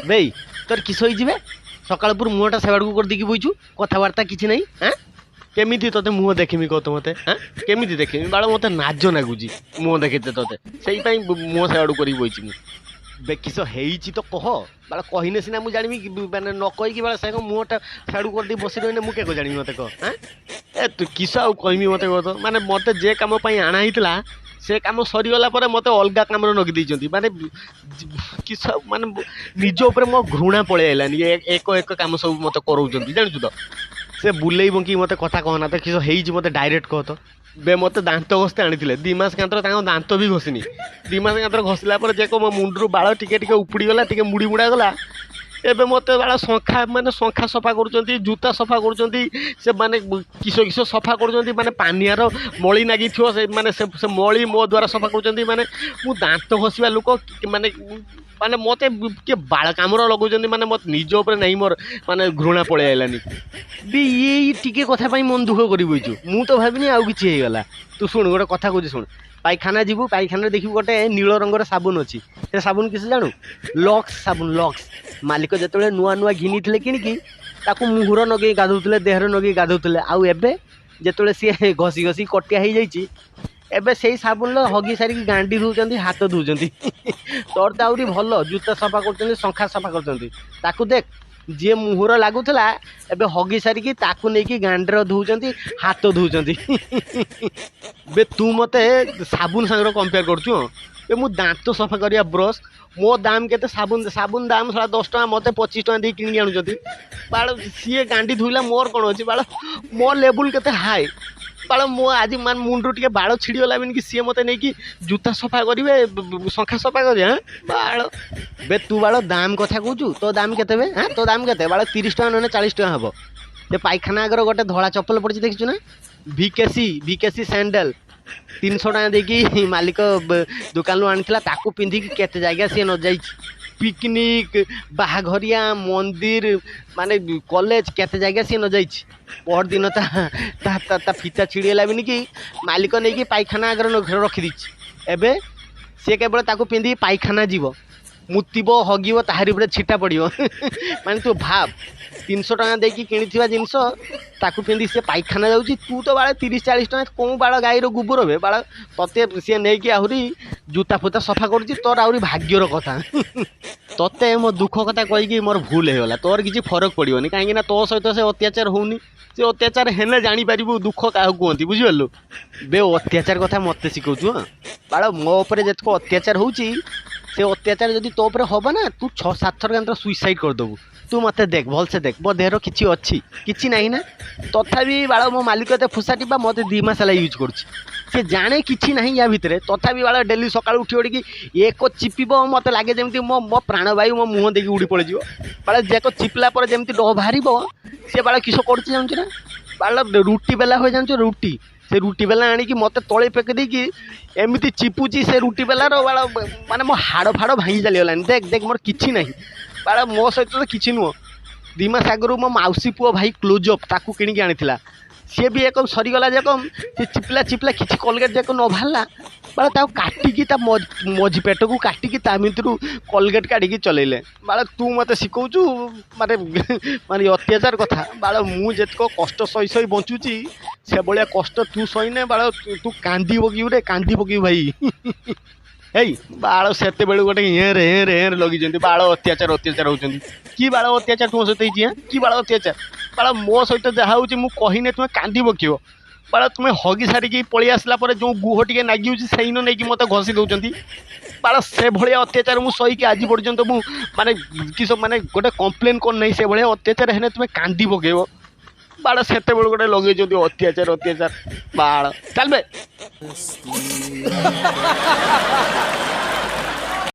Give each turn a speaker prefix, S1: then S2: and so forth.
S1: বেই তোর কিস হয়েଯିবে সকাল পুর মুহটা সেবাড়କୁ କରିଦେଇକି বইছু কথাবার্তা কিছু নাই হ্যাঁ কেমিতি তোতে মুহ দেখিমি কত মতে হ্যাঁ কেমিতি দেখিমি বাଳ মতে নাজ নাগুଛି মুহ ଦେଖିତେ তোতে ସେଇପାଇଁ ମୁହ ସେବାଡ଼କୁ କରିକି ବଇଛି ମୁଁ বে কিস ହେଇଛି ତ କହ ବାଳ କହିନେ ସିନା ମୁଁ ଜାଣିବି ମାନେ ନ କହିକି ବାଳ ସେ ମୁହଟା ସେଆଡ଼କୁ କରିଦେଇ ବସି ରହିନେ ମୁଁ କେକ ଜାଣିବି ମତେ କହ ହ্যাঁ ଏ ତୁ କିସ ଆଉ କହିମି ମତେ କହ ତ ମାନେ ମତେ ଯେ କାମ ପାଇଁ ଆଣା ହେଇଥିଲା ସେ କାମ ସରିଗଲା ପରେ ମତେ ଅଲଗା କାମରେ ନଗି ଦେଇଛନ୍ତି ମାନେ କିସ ମାନେ ନିଜ ଉପରେ ମୋ ଘୃଣା ପଳେଇ ଆଇଲାନି ଏକ ଏକ କାମ ସବୁ ମତେ କରଉଛନ୍ତି ଜାଣିଛୁ ତ ସେ ବୁଲେଇ ବଙ୍କି ମତେ କଥା କହନା ତ କିସ ହେଇଛି ମତେ ଡାଇରେକ୍ଟ କହ ତ ବେ ମତେ ଦାନ୍ତ ଘଷତେ ଆଣିଥିଲେ 2 ମାସ କାନ୍ତର ତାଙ୍କ ଦାନ୍ତ ବି ଘଷିନି 2 ମାସ କାନ୍ତର ଘଷିଲା ପରେ ଯେ ମୋ ମୁଣ୍ଡରୁ ବାଳ ଟିକେ ଟିକେ ଉପୁଡ଼ି ଗଲା ଟିକେ ମୁଡ଼ି ମୁଡ଼ା ଗଲା ଏବେ ମତେ ବାଳ ଶଙ୍ଖା ମାନେ ଶଙ୍ଖା ସଫା କରୁଛନ୍ତି ଜୁତା ସଫା କରୁଛନ୍ତି ସେ ମାନେ କିସ କିସ ସଫା କରୁଛନ୍ତି ମାନେ ପାନିଆର ମଳି ନାଗିଥିବ ସେ ମାନେ ସେ ମଳି ମୋ ଦ୍ୱାରା ସଫା କରୁଛନ୍ତି ମାନେ ମୁଁ ଦାନ୍ତ ଘଷିବା ଲୋକ ମାନେ ମାନେ ମତେ କିଏ ବାଳ କାମର ଲଗାଉଛନ୍ତି ମାନେ ମତେ ନିଜ ଉପରେ ନାହିଁ ମୋର ମାନେ ଘୃଣା ପଳେଇ ଆଇଲାନି ବି ଏଇ ଟିକେ କଥା ପାଇଁ ମନ ଦୁଃଖ କରି ବଇଛୁ ମୁଁ ତ ଭାବିନି ଆଉ କିଛି ହେଇଗଲା ତୁ ଶୁଣ ଗୋଟେ କଥା କହୁଛି ଶୁଣ ପାଇଖାନା ଯିବୁ ପାଇଖାନାରେ ଦେଖିବୁ ଗୋଟେ ନୀଳ ରଙ୍ଗର ସାବୁନ ଅଛି ସେ ସାବୁନ କିଛି ଜାଣୁ ଲକ୍ସ ସାବୁନ ଲକ୍ସ ମାଲିକ ଯେତେବେଳେ ନୂଆ ନୂଆ ଘିନିଥିଲେ କିଣିକି ତାକୁ ମୁହଁର ନଗେଇ ଗାଧଉଥିଲେ ଦେହରେ ନଗେଇ ଗାଧଉଥିଲେ ଆଉ ଏବେ ଯେତେବେଳେ ସିଏ ଘଷି ଘଷି କଟିଆ ହେଇଯାଇଛି ଏବେ ସେଇ ସାବୁନରେ ହଗି ସାରିକି ଗାଣ୍ଡି ଧଉଛନ୍ତି ହାତ ଧଉଛନ୍ତି ତୋର ତ ଆହୁରି ଭଲ ଜୁତା ସଫା କରୁଛନ୍ତି ଶଙ୍ଖା ସଫା କରୁଛନ୍ତି ତାକୁ ଦେଖ ଯିଏ ମୁହଁର ଲାଗୁଥିଲା ଏବେ ହଗି ସାରିକି ତାକୁ ନେଇକି ଗାଣ୍ଡିର ଧଉଛନ୍ତି ହାତ ଧଉଛନ୍ତି ବେ ତୁ ମତେ ସାବୁନ ସାଙ୍ଗରେ କମ୍ପେୟାର କରୁଛୁ ଏ ମୁଁ ଦାନ୍ତ ସଫା କରିବା ବ୍ରସ୍ ମୋ ଦାମ କେତେ ସାବୁନ ଦାମ 10 ଟଙ୍କା ମତେ 25 ଟଙ୍କା ଦେଇ କିଣିକି ଆଣୁଛନ୍ତି ବାଳ ସିଏ ଗାଣ୍ଡି ଧୋଇଲା ମୋର କ'ଣ ଅଛି ବାଳ ମୋ ଲେବୁଲ କେତେ ହାଇ ବାଳ ମୋ ଆଜି ମାନେ ମୁଣ୍ଡରୁ ଟିକେ ବାଳ ଛିଡ଼ିଗଲା ବୋଲି ସିଏ ମତେ ନେଇକି ଜୁତା ସଫା କରିବେ ଶଙ୍ଖା ସଫା କରିବେ ହଁ ବାଳ ବେ ତୁ ବାଳ ଦାମ କଥା କହୁଛୁ ତୋ ଦାମ କେତେ ବେ ହଁ ତୋ ଦାମ କେତେ ବାଳ 30 ଟଙ୍କା ନହେଲେ 40 ଟଙ୍କା ହବ ସେ ପାଇଖାନା ଆଗରେ ଗୋଟେ ଧଳା ଚପଲ ପଡ଼ିଛି ଦେଖିଛୁ ନା ଭିକେସି ସ୍ୟାଣ୍ଡେଲ 300 ଟଙ୍କା ଦେଇକି ମାଲିକ ଦୋକାନରୁ ଆଣିଥିଲା ତାକୁ ପିନ୍ଧିକି କେତେ ଜାଗା ସିଏ ନ ଯାଇଛି ପିକନିକ ବାହାଘରିଆ ମନ୍ଦିର ମାନେ କଲେଜ କେତେ ଜାଗା ସିଏ ନ ଯାଇଛି ପହରଦିନ ତା ଫିତା ଛିଡ଼ିଗଲା ବିନିକି ମାଲିକ ନେଇକି ପାଇଖାନା ଆଗରେ ରଖିଦେଇଛି ଏବେ ସିଏ କେବଳ ତାକୁ ପିନ୍ଧିକି ପାଇଖାନା ଯିବ ମୁତିବ ହଗିବ ତାହାରି ଉପରେ ଛିଟା ପଡ଼ିବ ମାନେ ତୁ ଭାବ 300 ଟଙ୍କା ଦେଇକି କିଣିଥିବା ଜିନିଷ ତାକୁ ପିନ୍ଧି ସେ ପାଇଖାନା ଯାଉଛି ତୁ ତ ବାଳ 30-40 ଟଙ୍କା କେଉଁ ବାଳ ଗାଈର ଗୋବର ବେ ବାଳ ତତେ ସିଏ ନେଇକି ଆହୁରି ଜୁତା ଫୁତା ସଫା କରୁଛି ତୋର ଆହୁରି ଭାଗ୍ୟର କଥା ତତେ ମୋ ଦୁଃଖ କଥା କହିକି ମୋର ଭୁଲ ହେଇଗଲା ତୋର କିଛି ଫରକ ପଡ଼ିବନି କାହିଁକି ନା ତୋ ସହିତ ସେ ଅତ୍ୟାଚାର ହେଉନି ସେ ଅତ୍ୟାଚାର ହେଲେ ଜାଣିପାରିବୁ ଦୁଃଖ କାହାକୁ କୁହନ୍ତି ବୁଝିପାରିଲୁ ବେ ଅତ୍ୟାଚାର କଥା ମୋତେ ଶିଖଉଛୁ ହଁ ବାଳ ମୋ ଉପରେ ଯେତିକ ଅତ୍ୟାଚାର ହେଉଛି ସେ ଅତ୍ୟାଚାର ଯଦି ତୋ ଉପରେ ହବ ନା ତୁ 6-7 ଥର କାନ୍ତ ସୁଇସାଇଡ୍ କରିଦେବୁ ତୁ ମୋତେ ଦେଖ ଭଲସେ ଦେଖ ମୋ ଦେହର କିଛି ଅଛି କିଛି ନାହିଁ ନା ତଥାପି ବାଳ ମୋ ମାଲିକ ଏତେ ଫୁସାଟି ବା ମୋତେ 2 ମାସ ହେଲା ୟୁଜ୍ କରୁଛି ସେ ଜାଣେ କିଛି ନାହିଁ ୟା ଭିତରେ ତଥାପି ବାଳ ଡେଲି ସକାଳୁ ଉଠି ଉଠିକି ଏକ ଚିପିବ ମୋତେ ଲାଗେ ଯେମିତି ମୋ ପ୍ରାଣବାୟୁ ମୋ ମୁହଁ ଦେଇକି ଉଡ଼ି ପଳେଇଯିବ ବାଳ ଯାକ ଚିପିଲା ପରେ ଯେମିତି ଡ ବାହାରିବ ସେ ବାଳ କିସ କରୁଛି ଜାଣିଛୁ ନା ବାଳ ରୁଟି ବେଲା ହୋଇ ଜାଣିଛୁ ରୁଟି ସେ ରୁଟି ବେଲା ଆଣିକି ମୋତେ ତଳେ ପେକି ଦେଇକି ଏମିତି ଚିପୁଛି ସେ ରୁଟି ବେଲାର ବାଳ ମାନେ ମୋ ହାଡ଼ ଫାଡ଼ ଭାଙ୍ଗି ଚାଲିଗଲାଣି ଦେଖ ମୋର କିଛି ନାହିଁ ବାଳ ମୋ ସହିତ ତ କିଛି ନୁହଁ 2 ମାସ ଆଗରୁ ମୋ ମାଉସୀ ପୁଅ ଭାଇ କ୍ଲୋଜଅପ୍ ତାକୁ କିଣିକି ଆଣିଥିଲା ସିଏ ବି ଏକ ସରିଗଲା ଯାକ ସେ ଚିପିଲା କିଛି କଲଗେଟ୍ ଯାକ ନ ବାହାରିଲା ବାଳ ତାକୁ କାଟିକି ତା ମଝି ପେଟକୁ କାଟିକି ତା ଭିତରୁ କଲଗେଟ୍ କାଢ଼ିକି ଚଲେଇଲେ ବାଳ ତୁ ମୋତେ ଶିଖଉଛୁ ମାନେ ଅତ୍ୟାଚାର କଥା ବାଳ ମୁଁ ଯେତିକ କଷ୍ଟ ସହି ବଞ୍ଚୁଛି ସେଭଳିଆ କଷ୍ଟ ତୁ ସହିନେ ବାଳ ତୁ କାନ୍ଦି ପକେଇବୁ ଭାଇ ଏଇ ବାଳ ସେତେବେଳୁ ଗୋଟେ ଏରେ ଲଗିଛନ୍ତି ବାଳ ଅତ୍ୟାଚାର ହେଉଛନ୍ତି କି ବାଳ ଅତ୍ୟାଚାର ତୁମ ସହିତ ହେଇଛି କି ବାଳ ଅତ୍ୟାଚାର ବାଳ ମୋ ସହିତ ଯାହା ହେଉଛି ମୁଁ କହିନେ ତୁମେ କାନ୍ଦି ପକେଇବ ବାଳ ତୁମେ ହଗି ସାରିକି ପଳେଇ ଆସିଲା ପରେ ଯେଉଁ ଗୁହ ଟିକେ ନାଗିଯାଉଛି ସେଇନ ନେଇକି ମୋତେ ଘଷି ଦେଉଛନ୍ତି ବାଳ ସେଭଳିଆ ଅତ୍ୟାଚାର ମୁଁ ସହିକି ଆଜି ପର୍ଯ୍ୟନ୍ତ ମୁଁ ମାନେ କିସ ମାନେ ଗୋଟେ କମ୍ପ୍ଲେନ୍ କରିନାହିଁ ସେଭଳିଆ ଅତ୍ୟାଚାର ହେଲେ ତୁମେ କାନ୍ଦି ପକେଇବ ବାଳ ସେତେବେଳେ ଗୋଟେ ଲଗେଇଛନ୍ତି ଅତ୍ୟାଚାର ବାଳ ଚାଲବେ